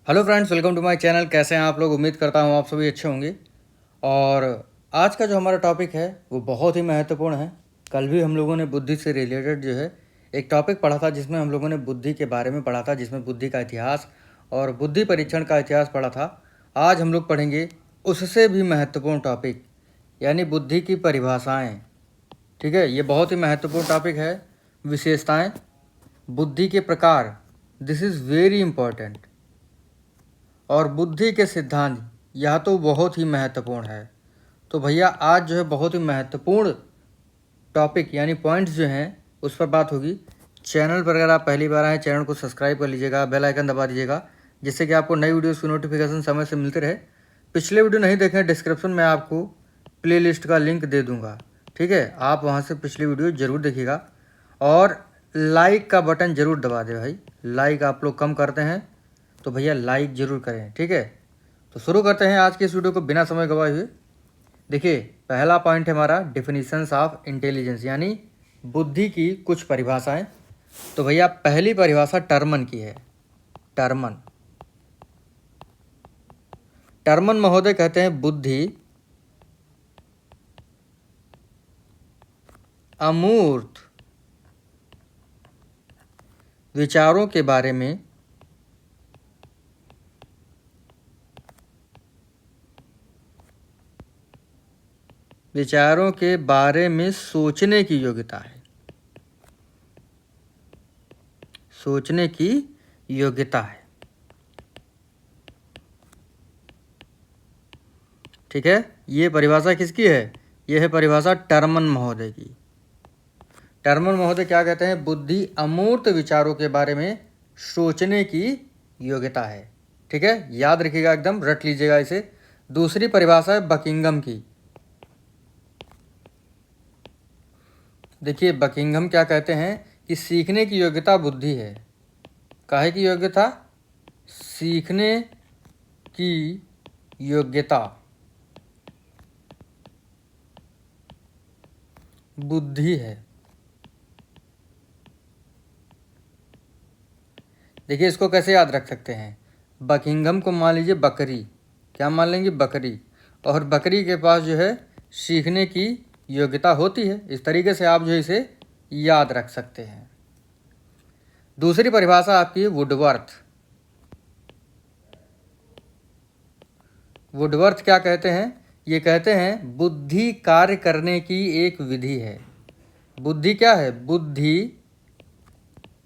Hello friends, welcome to my channel. कैसे हैं आप लोग? उम्मीद करता हूँ आप सभी अच्छे होंगे। और आज का जो हमारा टॉपिक है वो बहुत ही महत्वपूर्ण है। कल भी हम लोगों ने बुद्धि से रिलेटेड जो है एक टॉपिक पढ़ा था, जिसमें हम लोगों ने बुद्धि के बारे में पढ़ा था, जिसमें बुद्धि का इतिहास और बुद्धि परीक्षण का इतिहास पढ़ा था। आज हम लोग पढ़ेंगे उससे भी महत्वपूर्ण टॉपिक, यानी बुद्धि की परिभाषाएँ। ठीक है, ये बहुत ही महत्वपूर्ण टॉपिक है। विशेषताएँ, बुद्धि के प्रकार, दिस इज़ वेरी इम्पॉर्टेंट। और बुद्धि के सिद्धांत, यह तो बहुत ही महत्वपूर्ण है। तो भैया आज जो है बहुत ही महत्वपूर्ण टॉपिक यानी पॉइंट्स जो हैं उस पर बात होगी। चैनल पर अगर आप पहली बार आए, चैनल को सब्सक्राइब कर लीजिएगा, बेल आइकन दबा दीजिएगा, जिससे कि आपको नई वीडियोस की नोटिफिकेशन समय से मिलते रहे। पिछले वीडियो नहीं देखें, डिस्क्रिप्शन में आपको प्लेलिस्ट का लिंक दे दूँगा। ठीक है, आप वहाँ से पिछली वीडियो ज़रूर देखिएगा। और लाइक का बटन ज़रूर दबा दें भाई, लाइक आप लोग कम करते हैं, तो भैया लाइक ज़रूर करें। ठीक है, तो शुरू करते हैं आज की इस वीडियो को बिना समय गवाए हुए। देखिए, पहला पॉइंट है हमारा डिफिनीशंस ऑफ इंटेलिजेंस, यानी बुद्धि की कुछ परिभाषाएं। तो भैया पहली परिभाषा टर्मन की है। टर्मन टर्मन महोदय कहते हैं बुद्धि अमूर्त विचारों के बारे में सोचने की योग्यता है। सोचने की योग्यता है। ठीक है, ये परिभाषा किसकी है? ये है परिभाषा टर्मन महोदय की। टर्मन महोदय क्या कहते हैं? बुद्धि अमूर्त विचारों के बारे में सोचने की योग्यता है। ठीक है, याद रखिएगा, एकदम रट लीजिएगा इसे। दूसरी परिभाषा है बकिंघम की। देखिए, बकिंघम क्या कहते हैं कि सीखने की योग्यता बुद्धि है। काहे की योग्यता? सीखने की योग्यता बुद्धि है। देखिए, इसको कैसे याद रख सकते हैं? बकिंघम को मान लीजिए बकरी, क्या मान लेंगे? बकरी। और बकरी के पास जो है सीखने की योग्यता होती है। इस तरीके से आप जो है इसे याद रख सकते हैं। दूसरी परिभाषा आपकी वुडवर्थ। वुडवर्थ क्या कहते हैं? ये कहते हैं बुद्धि कार्य करने की एक विधि है। बुद्धि क्या है? बुद्धि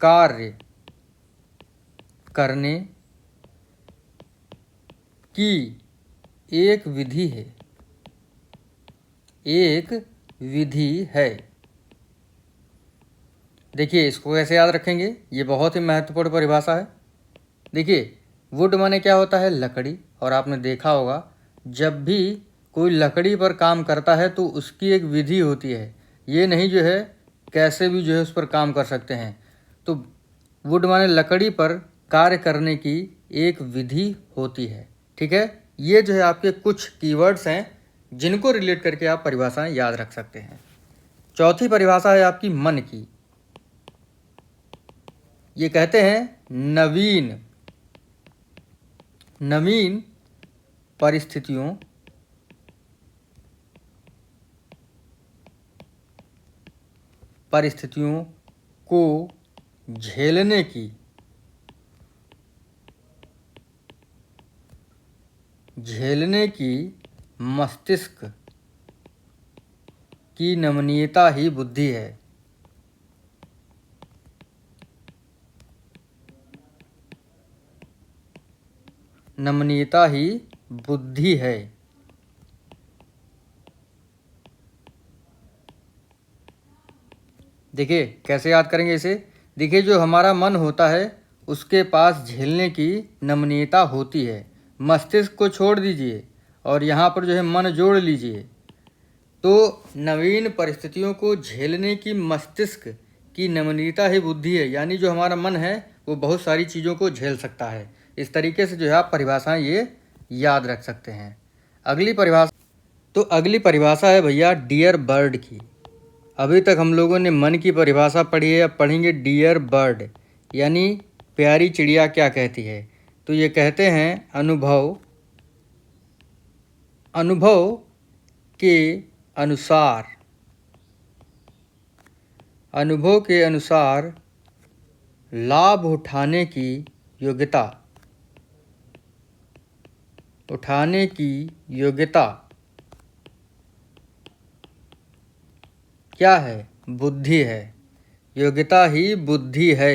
कार्य करने की एक विधि है। एक विधि है। देखिए, इसको कैसे याद रखेंगे? ये बहुत ही महत्वपूर्ण परिभाषा है। देखिए, वुड माने क्या होता है? लकड़ी। और आपने देखा होगा जब भी कोई लकड़ी पर काम करता है तो उसकी एक विधि होती है। ये नहीं जो है कैसे भी जो है उस पर काम कर सकते हैं। तो वुड माने लकड़ी पर कार्य करने की एक विधि होती है। ठीक है, ये जो है आपके कुछ कीवर्ड्स हैं जिनको रिलेट करके आप परिभाषाएं याद रख सकते हैं। चौथी परिभाषा है आपकी मन की। ये कहते हैं नवीन नवीन परिस्थितियों को झेलने की मस्तिष्क की नमनीयता ही बुद्धि है। नमनीयता ही बुद्धि है। देखिए, कैसे याद करेंगे इसे? देखिए, जो हमारा मन होता है उसके पास झेलने की नमनीयता होती है। मस्तिष्क को छोड़ दीजिए और यहाँ पर जो है मन जोड़ लीजिए। तो नवीन परिस्थितियों को झेलने की मस्तिष्क की नमनीयता ही बुद्धि है, यानी जो हमारा मन है वो बहुत सारी चीज़ों को झेल सकता है। इस तरीके से जो है आप परिभाषाएं ये याद रख सकते हैं। अगली परिभाषा है भैया डियर बर्ड की। अभी तक हम लोगों ने मन की परिभाषा पढ़ी है, अब पढ़ेंगे डियर बर्ड, यानी प्यारी चिड़िया क्या कहती है। तो ये कहते हैं अनुभव, अनुभव के अनुसार, अनुभव के अनुसार लाभ उठाने की योग्यता, उठाने की योग्यता क्या है? बुद्धि है। योग्यता ही बुद्धि है।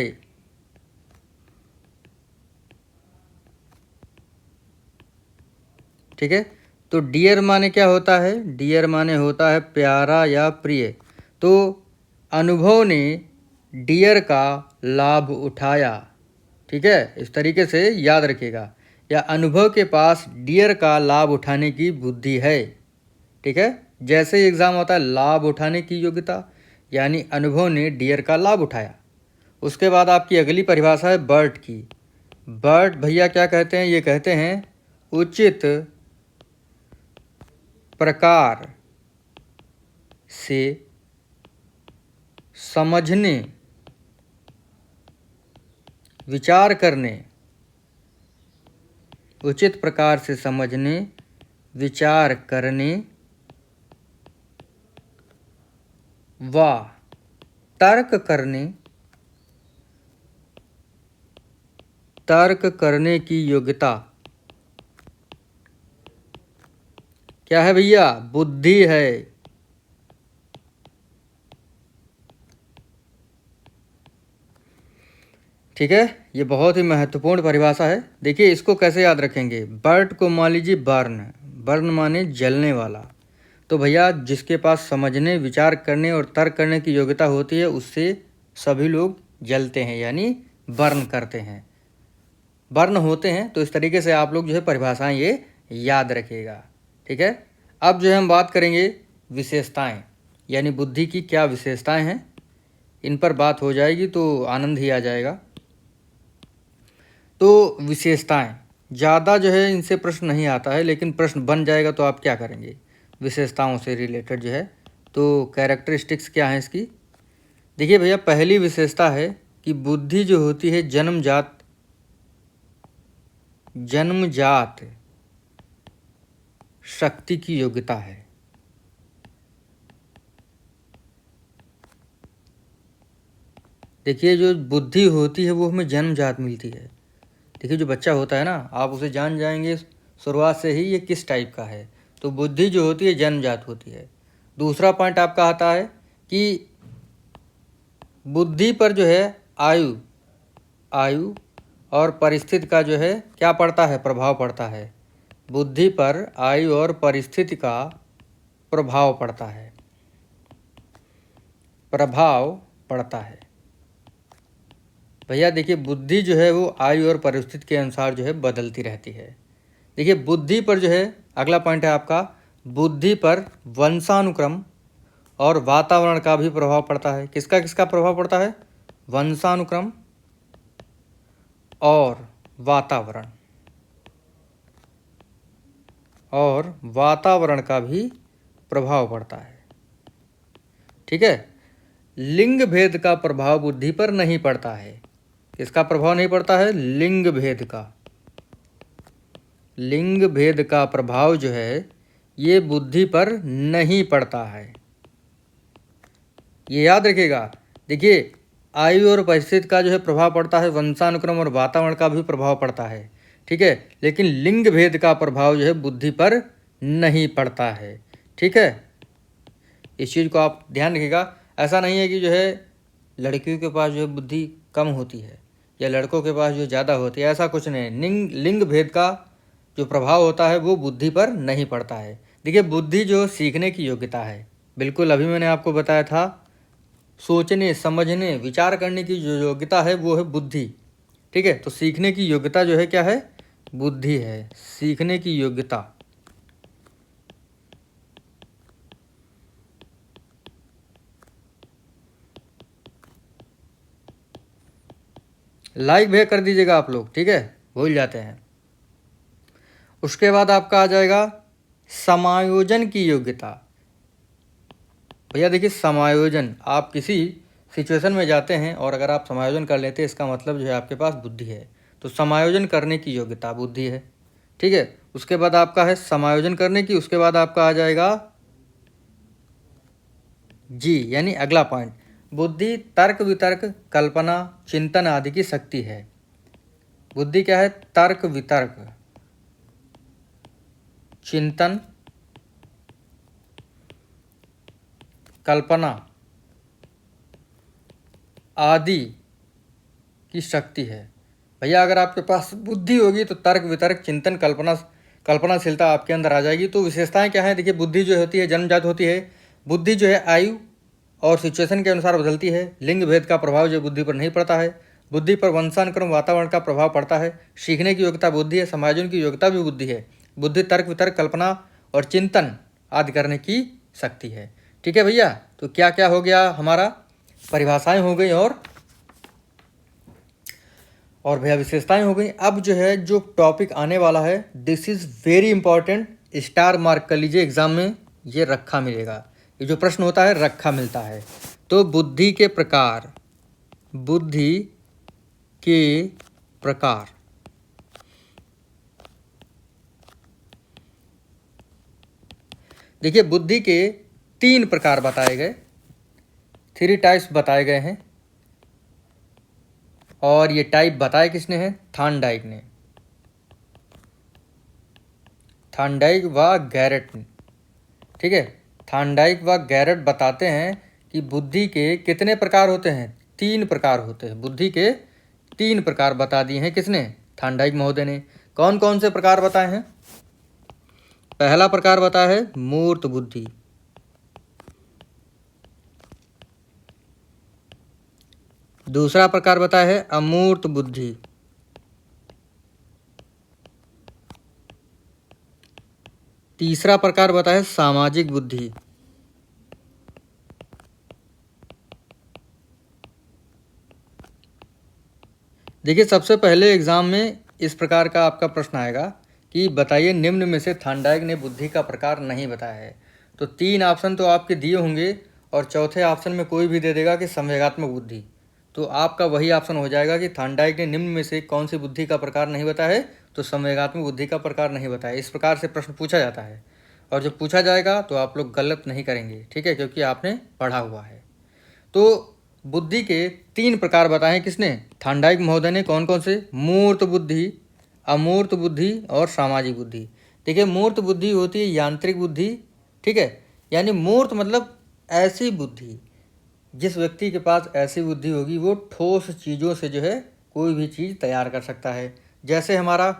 ठीक है, तो डियर माने क्या होता है? डियर माने होता है प्यारा या प्रिय। तो अनुभव ने डियर का लाभ उठाया। ठीक है, इस तरीके से याद रखिएगा, या अनुभव के पास डियर का लाभ उठाने की बुद्धि है। ठीक है, जैसे ही एग्जाम होता है लाभ उठाने की योग्यता, यानी अनुभव ने डियर का लाभ उठाया। उसके बाद आपकी अगली परिभाषा है बर्ट की। बर्ट भैया क्या कहते हैं? ये कहते हैं उचित प्रकार से समझने, विचार करने, उचित प्रकार से समझने, विचार करने व तर्क करने, तर्क करने की योग्यता क्या है भैया? बुद्धि है। ठीक है, ये बहुत ही महत्वपूर्ण परिभाषा है। देखिए इसको कैसे याद रखेंगे। बर्ट को मान लीजिए बर्न, बर्न माने जलने वाला। तो भैया जिसके पास समझने, विचार करने और तर्क करने की योग्यता होती है उससे सभी लोग जलते हैं, यानी बर्न करते हैं, बर्न होते हैं। तो इस तरीके से आप लोग जो है परिभाषाएं ये याद रखिएगा। ठीक है, अब जो है हम बात करेंगे विशेषताएं, यानी बुद्धि की क्या विशेषताएं हैं, इन पर बात हो जाएगी तो आनंद ही आ जाएगा। तो विशेषताएं ज़्यादा जो है इनसे प्रश्न नहीं आता है, लेकिन प्रश्न बन जाएगा तो आप क्या करेंगे विशेषताओं से रिलेटेड जो है। तो कैरेक्टरिस्टिक्स क्या है इसकी? देखिए भैया, पहली विशेषता है कि बुद्धि जो होती है जन्मजात, जन्मजात शक्ति की योग्यता है। देखिए जो बुद्धि होती है वो हमें जन्मजात मिलती है। देखिए जो बच्चा होता है ना, आप उसे जान जाएंगे शुरुआत से ही ये किस टाइप का है। तो बुद्धि जो होती है जन्मजात होती है। दूसरा पॉइंट आपका आता है कि बुद्धि पर जो है आयु, आयु और परिस्थिति का जो है क्या पड़ता है? प्रभाव पड़ता है। बुद्धि पर आयु और परिस्थिति का प्रभाव पड़ता है, प्रभाव पड़ता है। भैया देखिए बुद्धि जो है वो आयु और परिस्थिति के अनुसार जो है बदलती रहती है। देखिए बुद्धि पर जो है, अगला पॉइंट है आपका, बुद्धि पर वंशानुक्रम और वातावरण का भी प्रभाव पड़ता है। किसका किसका प्रभाव पड़ता है? वंशानुक्रम और वातावरण, और वातावरण का भी प्रभाव पड़ता है। ठीक है, लिंग भेद का प्रभाव बुद्धि पर नहीं पड़ता है। किसका प्रभाव नहीं पड़ता है? लिंग भेद का। लिंग भेद का प्रभाव जो है ये बुद्धि पर नहीं पड़ता है, ये याद रखिएगा। देखिए आयु और परिस्थिति का जो है प्रभाव पड़ता है, वंशानुक्रम और वातावरण का भी प्रभाव पड़ता है। ठीक है, लेकिन लिंग भेद का प्रभाव जो है बुद्धि पर नहीं पड़ता है। ठीक है, इस चीज़ को आप ध्यान रखिएगा। ऐसा नहीं है कि जो है लड़कियों के पास जो है बुद्धि कम होती है या लड़कों के पास जो ज़्यादा होती है, ऐसा कुछ नहीं। लिंग भेद का जो प्रभाव होता है वो बुद्धि पर नहीं पड़ता है। देखिए बुद्धि जो सीखने की योग्यता है, बिल्कुल अभी मैंने आपको बताया था, सोचने, समझने, विचार करने की जो योग्यता है वो है बुद्धि। ठीक है, तो सीखने की योग्यता जो है क्या है? बुद्धि है, सीखने की योग्यता। लाइक भी कर दीजिएगा आप लोग, ठीक है, भूल जाते हैं। उसके बाद आपका आ जाएगा समायोजन की योग्यता। भैया देखिए समायोजन, आप किसी सिचुएशन में जाते हैं और अगर आप समायोजन कर लेते हैं इसका मतलब जो है आपके पास बुद्धि है। तो समायोजन करने की योग्यता बुद्धि है। ठीक है, उसके बाद आपका है समायोजन करने की, उसके बाद आपका आ जाएगा जी, यानी अगला पॉइंट, बुद्धि तर्क वितर्क कल्पना चिंतन आदि की शक्ति है। बुद्धि क्या है? तर्क वितर्क चिंतन कल्पना आदि की शक्ति है। भैया अगर आपके पास बुद्धि होगी तो तर्क वितर्क चिंतन कल्पनाशीलता आपके अंदर आ जाएगी। तो विशेषताएं क्या हैं? देखिए, बुद्धि जो होती है जन्मजात होती है। बुद्धि जो है आयु और सिचुएशन के अनुसार बदलती है। लिंग भेद का प्रभाव जो बुद्धि पर नहीं पड़ता है। बुद्धि पर वंशानुक्रम वातावरण का प्रभाव पड़ता है। सीखने की योग्यता बुद्धि है, समायोजन की योग्यता भी बुद्धि है। बुद्धि तर्क वितर्क कल्पना और चिंतन आदि करने की शक्ति है। ठीक है भैया, तो क्या क्या हो गया हमारा? परिभाषाएं हो गई और भैया विशेषताएं हो गई। अब जो है जो टॉपिक आने वाला है, this is very important, star mark कर लीजिए, एग्जाम में ये रखा मिलेगा। ये जो प्रश्न होता है रखा मिलता है। तो बुद्धि के प्रकार, बुद्धि के प्रकार, देखिए बुद्धि के 3 प्रकार बताए गए, 3 टाइप्स बताए गए हैं। और ये टाइप बताए किसने हैं? थॉर्नडाइक ने, थॉर्नडाइक व गैरेट ने। ठीक है, थॉर्नडाइक व गैरेट बताते हैं कि बुद्धि के कितने प्रकार होते हैं? 3 प्रकार होते हैं। बुद्धि के 3 प्रकार बता दिए हैं किसने? थॉर्नडाइक महोदय ने। कौन कौन से प्रकार बताए हैं? पहला प्रकार बताया है मूर्त बुद्धि, दूसरा प्रकार बताया है अमूर्त बुद्धि, तीसरा प्रकार बताया है सामाजिक बुद्धि। देखिए, सबसे पहले एग्जाम में इस प्रकार का आपका प्रश्न आएगा कि बताइए निम्न में से थॉर्नडाइक ने बुद्धि का प्रकार नहीं बताया है। तो 3 ऑप्शन तो आपके दिए होंगे और चौथे ऑप्शन में कोई भी दे देगा कि संवेगात्मक बुद्धि। तो आपका वही ऑप्शन हो जाएगा कि थॉर्नडाइक ने निम्न में से कौन सी बुद्धि का प्रकार नहीं बताया है? तो संवेगात्मक बुद्धि का प्रकार नहीं बताया। इस प्रकार से प्रश्न पूछा जाता है और जब पूछा जाएगा तो आप लोग गलत नहीं करेंगे। ठीक है, क्योंकि आपने पढ़ा हुआ है। तो बुद्धि के 3 प्रकार बताए किसने? थॉर्नडाइक महोदय ने। कौन कौन से? मूर्त बुद्धि, अमूर्त बुद्धि और सामाजिक बुद्धि। देखिए, मूर्त बुद्धि होती है यांत्रिक बुद्धि। ठीक है, यानी मूर्त मतलब ऐसी बुद्धि, जिस व्यक्ति के पास ऐसी बुद्धि होगी वो ठोस चीज़ों से जो है कोई भी चीज़ तैयार कर सकता है। जैसे हमारा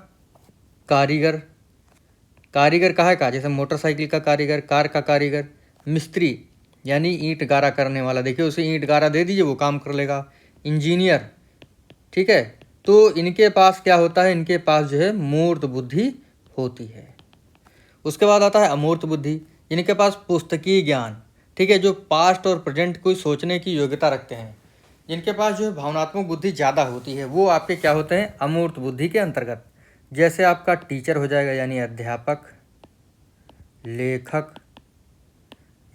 कारीगर, कारीगर कहाँ का? जैसे मोटरसाइकिल का कारीगर, कार का कारीगर, मिस्त्री यानी ईंट गारा करने वाला, देखिए उसे ईंट गारा दे दीजिए वो काम कर लेगा। इंजीनियर, ठीक है, तो इनके पास क्या होता है? इनके पास जो है मूर्त बुद्धि होती है। उसके बाद आता है अमूर्त बुद्धि, इनके पास पुस्तकीय ज्ञान, ठीक है, जो पास्ट और प्रेजेंट को सोचने की योग्यता रखते हैं, जिनके पास जो है भावनात्मक बुद्धि ज़्यादा होती है, वो आपके क्या होते हैं? अमूर्त बुद्धि के अंतर्गत। जैसे आपका टीचर हो जाएगा, यानी अध्यापक, लेखक,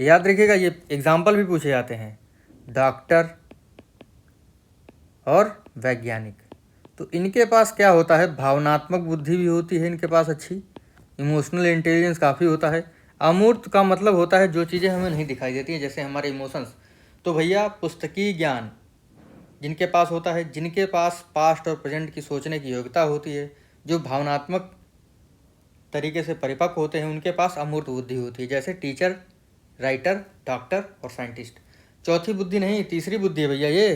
याद रखिएगा ये एग्जाम्पल भी पूछे जाते हैं, डॉक्टर और वैज्ञानिक। तो इनके पास क्या होता है? भावनात्मक बुद्धि भी होती है इनके पास अच्छी, इमोशनल इंटेलिजेंस काफ़ी होता है। अमूर्त का मतलब होता है जो चीज़ें हमें नहीं दिखाई देती हैं, जैसे हमारे इमोशंस। तो भैया पुस्तकीय ज्ञान जिनके पास होता है, जिनके पास पास्ट और प्रेजेंट की सोचने की योग्यता होती है, जो भावनात्मक तरीके से परिपक्व होते हैं, उनके पास अमूर्त बुद्धि होती है, जैसे टीचर, राइटर, डॉक्टर और साइंटिस्ट। चौथी बुद्धि नहीं, तीसरी बुद्धि है भैया ये।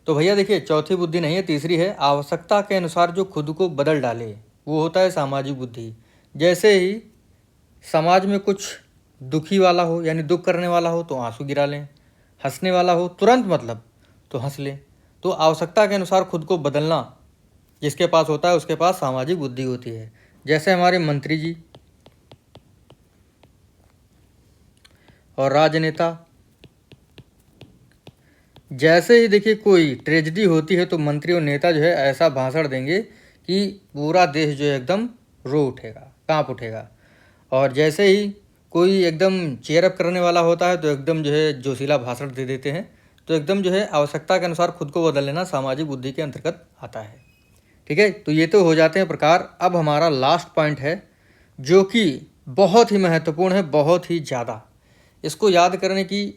तो भैया देखिए, चौथी बुद्धि नहीं है, तीसरी है, आवश्यकता के अनुसार जो खुद को बदल डाले, वो होता है सामाजिक बुद्धि। जैसे ही समाज में कुछ दुखी वाला हो, यानी दुख करने वाला हो, तो आंसू गिरा लें, हंसने वाला हो तुरंत मतलब तो हंस लें। तो आवश्यकता के अनुसार खुद को बदलना जिसके पास होता है, उसके पास सामाजिक बुद्धि होती है। जैसे हमारे मंत्री जी और राजनेता, जैसे ही देखिए कोई ट्रेजेडी होती है तो मंत्री और नेता जो है ऐसा भाषण देंगे कि पूरा देश जो है एकदम रो उठेगा, कांप उठेगा। और जैसे ही कोई एकदम चेयरअप करने वाला होता है तो एकदम जो है जोशीला भाषण दे देते हैं। तो एकदम जो है आवश्यकता के अनुसार खुद को बदल लेना सामाजिक बुद्धि के अंतर्गत आता है। ठीक है, तो ये तो हो जाते हैं प्रकार। अब हमारा लास्ट पॉइंट है जो कि बहुत ही महत्वपूर्ण है, बहुत ही ज़्यादा। इसको याद करने की,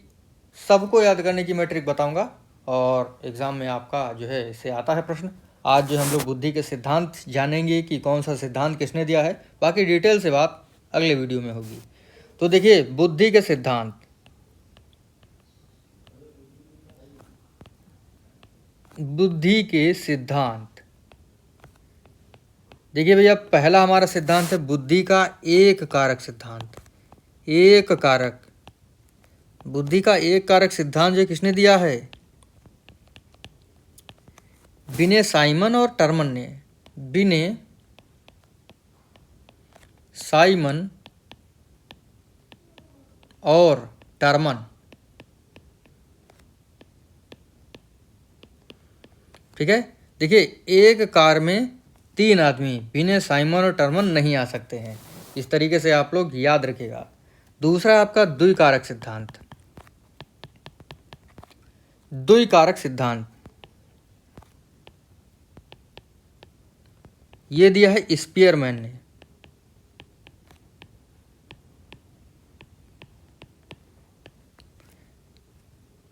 सबको याद करने की मैं ट्रिक बताऊंगा और एग्ज़ाम में आपका जो है इससे आता है प्रश्न। आज जो हम लोग बुद्धि के सिद्धांत जानेंगे कि कौन सा सिद्धांत किसने दिया है, बाकी डिटेल से बात अगले वीडियो में होगी। तो देखिए, बुद्धि के सिद्धांत, बुद्धि के सिद्धांत, देखिए भैया, पहला हमारा सिद्धांत है बुद्धि का एक कारक सिद्धांत। एक कारक, बुद्धि का एक कारक सिद्धांत जो किसने दिया है? बिने साइमन और टर्मन ने। बिने साइमन और टर्मन, ठीक है। देखिए, एक कार में 3 आदमी बिने साइमन और टर्मन नहीं आ सकते हैं, इस तरीके से आप लोग याद रखिएगा। दूसरा आपका द्विकारक सिद्धांत। द्विकारक सिद्धांत ये दिया है स्पीयरमैन ने।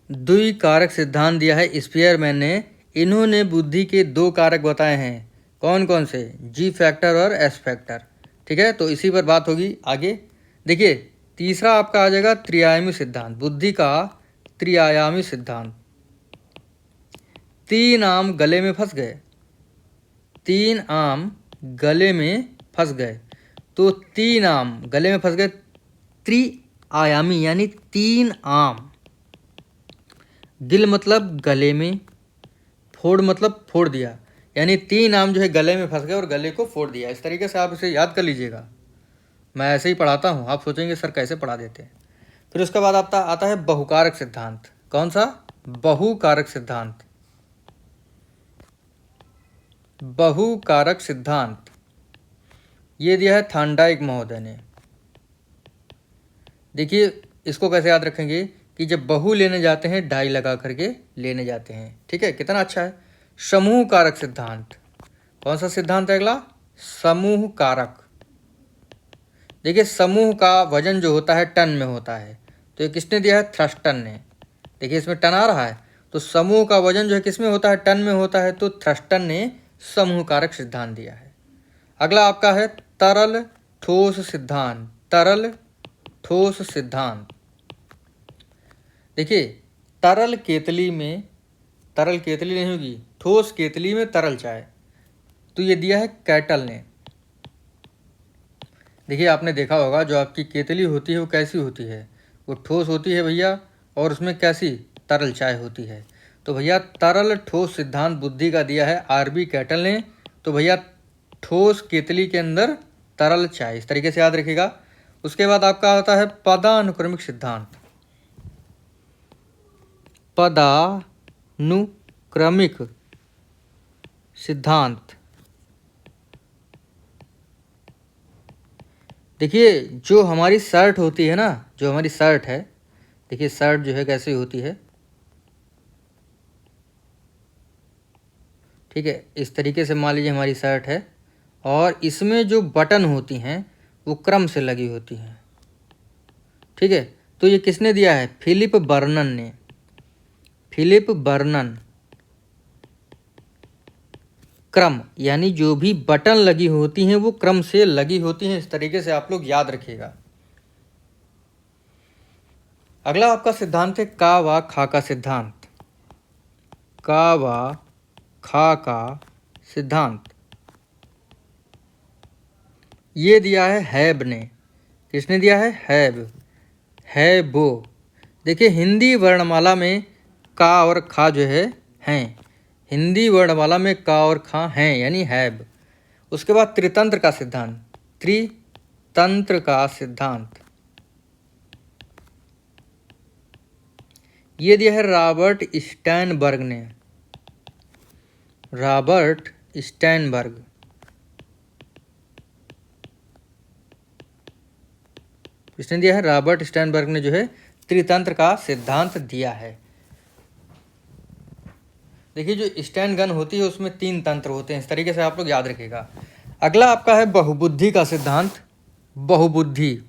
द्विकारक सिद्धांत दिया है स्पीयरमैन ने। इन्होंने बुद्धि के 2 कारक बताए हैं। कौन कौन से? जी फैक्टर और एस फैक्टर, ठीक है। तो इसी पर बात होगी आगे। देखिए, तीसरा आपका आ जाएगा त्रिआयामी सिद्धांत। बुद्धि का त्रिआयामी सिद्धांत। 3 आम गले में फंस गए, 3 आम गले में फंस गए, तो 3 आम गले में फंस गए, त्रिआयामी यानी 3 आम। गिल मतलब गले में, फोड़ मतलब फोड़ दिया, यानी 3 आम जो है गले में फंस गए और गले को फोड़ दिया। इस तरीके से आप इसे याद कर लीजिएगा। मैं ऐसे ही पढ़ाता हूँ, आप सोचेंगे सर कैसे पढ़ा देते हैं। फिर उसके बाद आता है बहुकारक सिद्धांत। कौन सा? बहुकारक सिद्धांत। बहुकारक सिद्धांत ये दिया है थॉर्नडाइक महोदय ने। देखिए, इसको कैसे याद रखेंगे कि जब बहु लेने जाते हैं डाई लगा करके लेने जाते हैं, ठीक है। कितना अच्छा है। समूह कारक सिद्धांत। कौन सा सिद्धांत है अगला? समूह कारक। देखिए, समूह का वजन जो होता है टन में होता है, तो ये किसने दिया है? थ्रस्टन ने। देखिए, इसमें टन आ रहा है, तो समूह का वजन जो है किसमें होता है? टन में होता है, तो थ्रस्टन ने समूह कारक सिद्धांत दिया है। अगला आपका है तरल ठोस सिद्धांत। तरल ठोस सिद्धांत। देखिए, तरल केतली में, तरल केतली नहीं होगी, ठोस केतली में तरल चाय, तो ये दिया है कैटल ने। देखिए, आपने देखा होगा जो आपकी केतली होती है वो कैसी होती है? वो ठोस होती है भैया, और उसमें कैसी? तरल चाय होती है। तो भैया, तरल ठोस सिद्धांत बुद्धि का दिया है आरबी कैटल ने। तो भैया, ठोस केतली के अंदर तरल चाय, इस तरीके से याद रखिएगा। उसके बाद आपका आता है पदानुक्रमिक सिद्धांत। पदानुक्रमिक सिद्धांत। देखिए, जो हमारी शर्ट होती है ना, जो हमारी शर्ट है, देखिए शर्ट जो है कैसी होती है, ठीक है। इस तरीके से मान लीजिए हमारी शर्ट है, और इसमें जो बटन होती हैं वो क्रम से लगी होती हैं, ठीक है। तो ये किसने दिया है? फिलिप बर्नन ने। फिलिप बर्नन। क्रम यानी जो भी बटन लगी होती हैं वो क्रम से लगी होती हैं, इस तरीके से आप लोग याद रखिएगा। अगला आपका सिद्धांत है का वा खा का सिद्धांत। का वा खा का सिद्धांत ये दिया है हैब ने। किसने दिया है? हैब। हैबो। देखिए, हिंदी वर्णमाला में का और खा जो है हैं, हिंदी वर्णमाला में का और खा हैं, यानी हैब। उसके बाद त्रितंत्र का सिद्धांत। त्रितंत्र का सिद्धांत ये दिया है रॉबर्ट स्टैनबर्ग ने। रॉबर्ट स्टैनबर्ग। इसने दिया है, रॉबर्ट स्टैनबर्ग ने जो है त्रितंत्र का सिद्धांत दिया है। देखिए जो स्टैंड गन होती है उसमें 3 तंत्र होते हैं, इस तरीके से आप लोग याद रखिएगा। अगला आपका है बहुबुद्धि का सिद्धांत। बहुबुद्धि,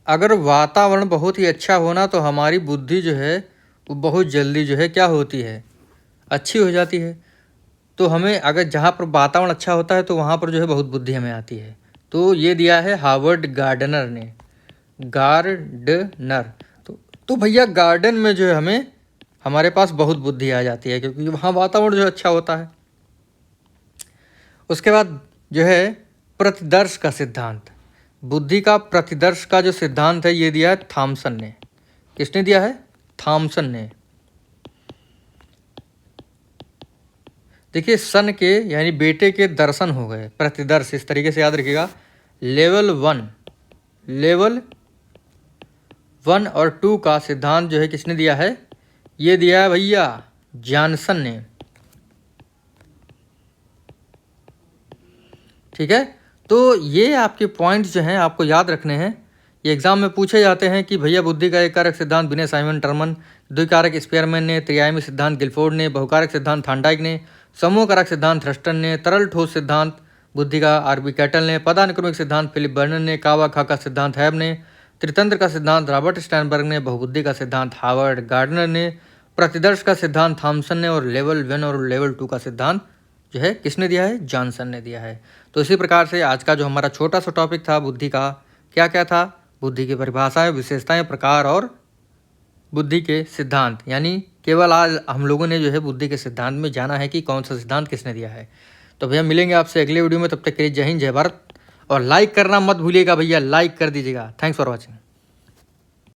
अगर वातावरण बहुत ही अच्छा होना तो हमारी बुद्धि जो है वो बहुत जल्दी जो है क्या होती है, अच्छी हो जाती है। तो हमें अगर जहाँ पर वातावरण अच्छा होता है तो वहाँ पर जो है बहुत बुद्धि हमें आती है। तो ये दिया है हार्वर्ड गार्डनर ने, गार्डनर। तो भैया गार्डन में जो है हमें हमारे पास बहुत बुद्धि आ जाती है, क्योंकि वहाँ वातावरण जो अच्छा होता है। उसके बाद जो है प्रतिदर्श का सिद्धांत। बुद्धि का प्रतिदर्श का जो सिद्धांत है ये दिया है थॉमसन ने। किसने दिया है? थॉमसन ने। देखिए सन के यानी बेटे के दर्शन हो गए, प्रतिदर्श, इस तरीके से याद रखिएगा। लेवल 1 और 2 का सिद्धांत जो है किसने दिया है? ये दिया है भैया जॉनसन ने। ठीक है, तो ये आपके पॉइंट्स जो हैं आपको याद रखने हैं। ये एग्जाम में पूछे जाते हैं कि भैया बुद्धि का एक कारक सिद्धांत विनय साइमन टर्मन, द्विकारक स्पेयरमैन ने, त्रिआयामी सिद्धांत गिलफोर्ड ने, बहुकारक सिद्धांत थांडाइक ने, समूह कारक सिद्धांत थ्रस्टन ने, तरल ठोस सिद्धांत बुद्धि का आरबी कैटल ने, पदानुक्रमिक सिद्धांत फिलिप बर्नर ने, कावा खा का सिद्धांत हैब ने, त्रितंत्र का सिद्धांत रॉबर्ट स्टैनबर्ग ने, बहुबुद्धि का सिद्धांत हार्वर्ड गार्डनर ने, प्रतिदर्श का सिद्धांत थॉमसन ने, और लेवल 1 और लेवल 2 का सिद्धांत जो है किसने दिया है? जॉनसन ने दिया है। तो इसी प्रकार से आज का जो हमारा छोटा सा टॉपिक था बुद्धि का, क्या क्या था? बुद्धि की परिभाषाएं, विशेषताएं, प्रकार और बुद्धि के सिद्धांत। यानी केवल आज हम लोगों ने जो है बुद्धि के सिद्धांत में जाना है कि कौन सा सिद्धांत किसने दिया है। तो भैया मिलेंगे आपसे अगले वीडियो में, तब तक के लिए जय हिंद जय भारत। और लाइक करना मत भूलिएगा भैया, लाइक कर दीजिएगा। Thanks for watching.